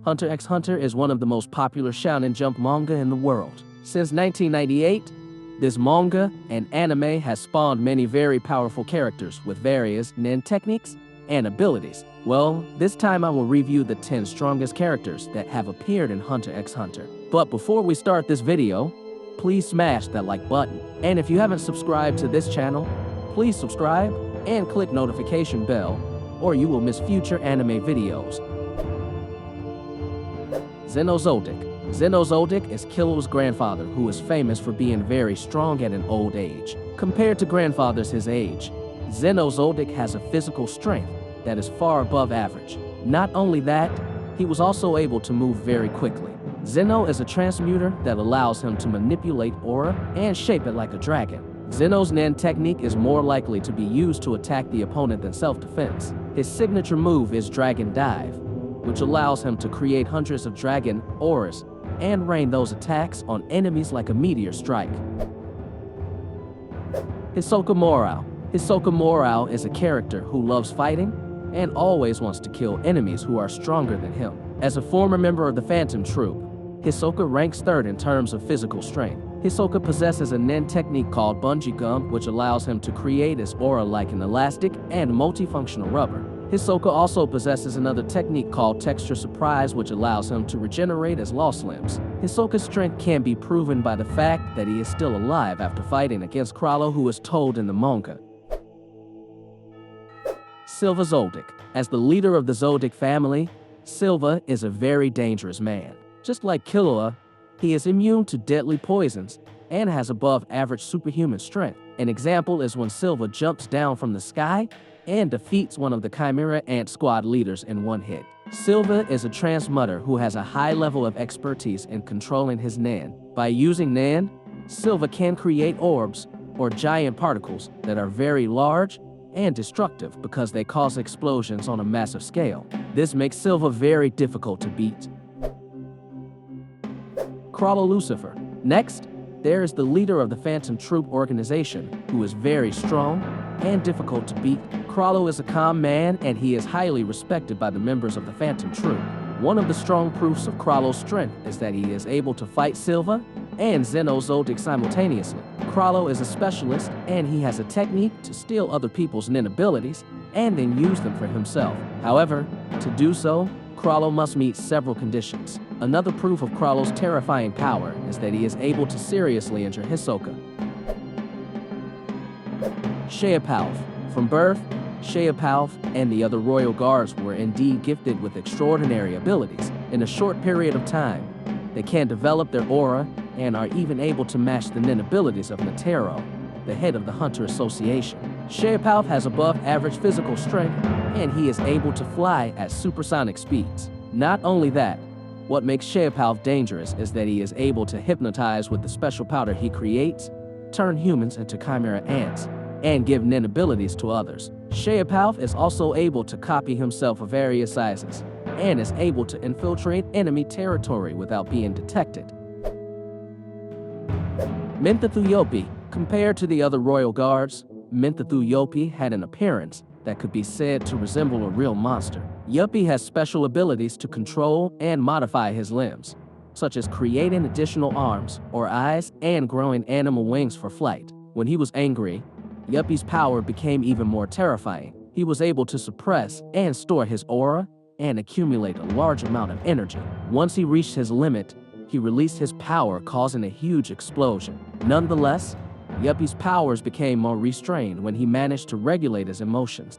Hunter x Hunter is one of the most popular Shounen Jump manga in the world. Since 1998, this manga and anime has spawned many very powerful characters with various nin techniques and abilities. Well, this time I will review the 10 strongest characters that have appeared in Hunter x Hunter. But before we start this video, please smash that like button. And if you haven't subscribed to this channel, please subscribe and click notification bell, or you will miss future anime videos. Xenozoldyck. Xenozoldyck is Killua's grandfather, who is famous for being very strong at an old age. Compared to grandfathers his age, Xenozoldyck has a physical strength that is far above average. Not only that, he was also able to move very quickly. Xeno is a transmuter that allows him to manipulate aura and shape it like a dragon. Xeno's nin technique is more likely to be used to attack the opponent than self-defense. His signature move is Dragon Dive, which allows him to create hundreds of dragon auras and rain those attacks on enemies like a meteor strike. Hisoka Morao. Hisoka Morao is a character who loves fighting and always wants to kill enemies who are stronger than him. As a former member of the Phantom Troop, Hisoka ranks third in terms of physical strength. Hisoka possesses a nin technique called Bungee Gum, which allows him to create his aura like an elastic and multifunctional rubber. Hisoka also possesses another technique called Texture Surprise, which allows him to regenerate his lost limbs. Hisoka's strength can be proven by the fact that he is still alive after fighting against Chrollo, who is told in the manga. Silva Zoldyck. As the leader of the Zoldyck family, Silva is a very dangerous man. Just like Killua, he is immune to deadly poisons and has above average superhuman strength. An example is when Silva jumps down from the sky and defeats one of the Chimera Ant Squad leaders in one hit. Silva is a transmutter who has a high level of expertise in controlling his nin. By using nin, Silva can create orbs or giant particles that are very large and destructive because they cause explosions on a massive scale. This makes Silva very difficult to beat. Chrollo Lucifer. Next, there is the leader of the Phantom Troop organization, who is very strong and difficult to beat. Chrollo is a calm man, and he is highly respected by the members of the Phantom Troop. One of the strong proofs of Chrollo's strength is that he is able to fight Silva and Xenozoldyck simultaneously. Chrollo is a specialist, and he has a technique to steal other people's nin abilities and then use them for himself. However, to do so, Chrollo must meet several conditions. Another proof of Chrollo's terrifying power is that he is able to seriously injure Hisoka. HYPEKAGE. From birth, HYPEKAGE and the other royal guards were indeed gifted with extraordinary abilities. In a short period of time, they can develop their aura and are even able to match the nin abilities of Netero, the head of the Hunter Association. HYPEKAGE has above average physical strength, and he is able to fly at supersonic speeds. Not only that, what makes HYPEKAGE dangerous is that he is able to hypnotize with the special powder he creates, turn humans into chimera ants, and give nin abilities to others. HYPEKAGE is also able to copy himself of various sizes, and is able to infiltrate enemy territory without being detected. Mintathu Yopi. Compared to the other royal guards, Mintathu Yopi had an appearance that could be said to resemble a real monster. Yopi has special abilities to control and modify his limbs, such as creating additional arms or eyes and growing animal wings for flight. When he was angry, Yopi's power became even more terrifying. He was able to suppress and store his aura and accumulate a large amount of energy. Once he reached his limit, he released his power, causing a huge explosion. Nonetheless, Yopi's powers became more restrained when he managed to regulate his emotions.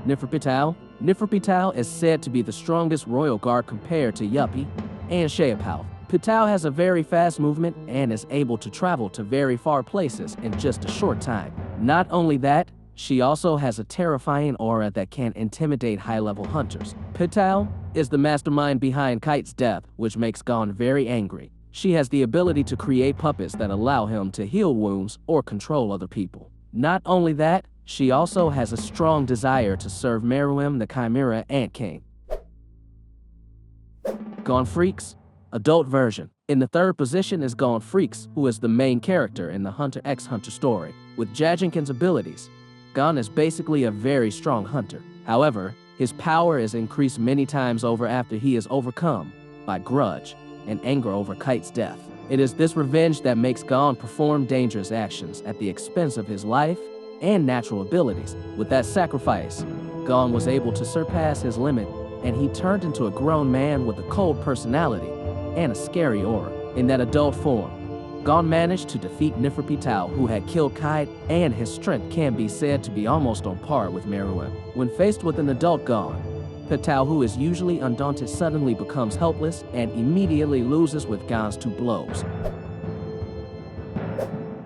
Neferpitou. Neferpitou is said to be the strongest royal guard compared to Yopi and HYPEKAGE. Pitou has a very fast movement and is able to travel to very far places in just a short time. Not only that, she also has a terrifying aura that can intimidate high-level hunters. Pitou is the mastermind behind Kite's death, which makes Gon very angry. She has the ability to create puppets that allow him to heal wounds or control other people. Not only that, she also has a strong desire to serve Meruem the Chimera Ant King. Gon Freaks, adult version. In the third position is Gon Freaks, who is the main character in the Hunter x Hunter story. With Jajinkin's abilities, Gon is basically a very strong hunter. However, his power is increased many times over after he is overcome by grudge and anger over Kite's death. It is this revenge that makes Gon perform dangerous actions at the expense of his life and natural abilities. With that sacrifice, Gon was able to surpass his limit, and he turned into a grown man with a cold personality and a scary aura. In that adult form, Gon managed to defeat Neferpitou, who had killed Kite, and his strength can be said to be almost on par with Meruem. When faced with an adult Gon, Pitou, who is usually undaunted, suddenly becomes helpless and immediately loses with Gon's 2 blows.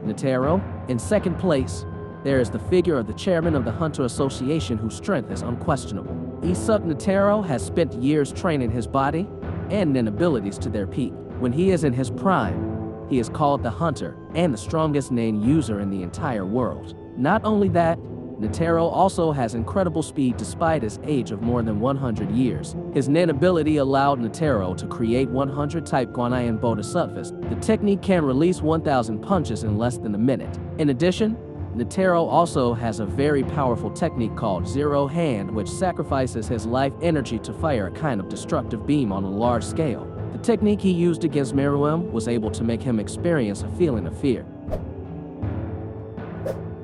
Netero. In second place, there is the figure of the chairman of the Hunter Association, whose strength is unquestionable. Isak Netero has spent years training his body and nin abilities to their peak. When he is in his prime, he is called the Hunter and the strongest nin user in the entire world. Not only that, Netero also has incredible speed despite his age of more than 100 years. His nin ability allowed Netero to create 100 type Guanayan Bodhisattvas. The technique can release 1,000 punches in less than a minute. In addition, Netero also has a very powerful technique called Zero Hand, which sacrifices his life energy to fire a kind of destructive beam on a large scale. The technique he used against Meruem was able to make him experience a feeling of fear.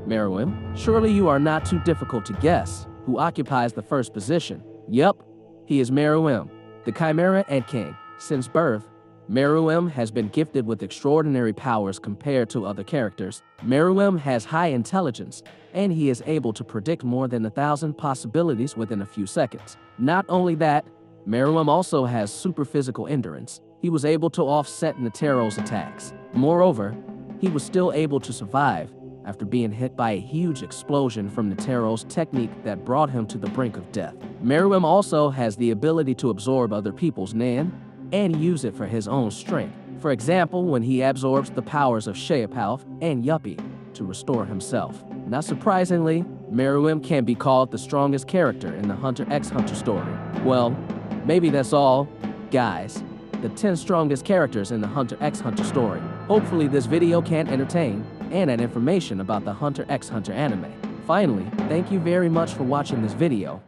Meruem, surely you are not too difficult to guess who occupies the first position. Yup, he is Meruem, the Chimera Ant King. Since birth, Meruem has been gifted with extraordinary powers compared to other characters. Meruem has high intelligence, and he is able to predict more than 1,000 possibilities within a few seconds. Not only that, Meruem also has super physical endurance. He was able to offset Netero's attacks. Moreover, he was still able to survive after being hit by a huge explosion from Netero's technique that brought him to the brink of death. Meruem also has the ability to absorb other people's nin and use it for his own strength. For example, when he absorbs the powers of HYPEKAGE and HYPEKAGE to restore himself. Not surprisingly, Meruem can be called the strongest character in the Hunter x Hunter story. Well, maybe that's all, guys. The 10 strongest characters in the Hunter x Hunter story. Hopefully this video can entertain and add information about the Hunter x Hunter anime. Finally, thank you very much for watching this video.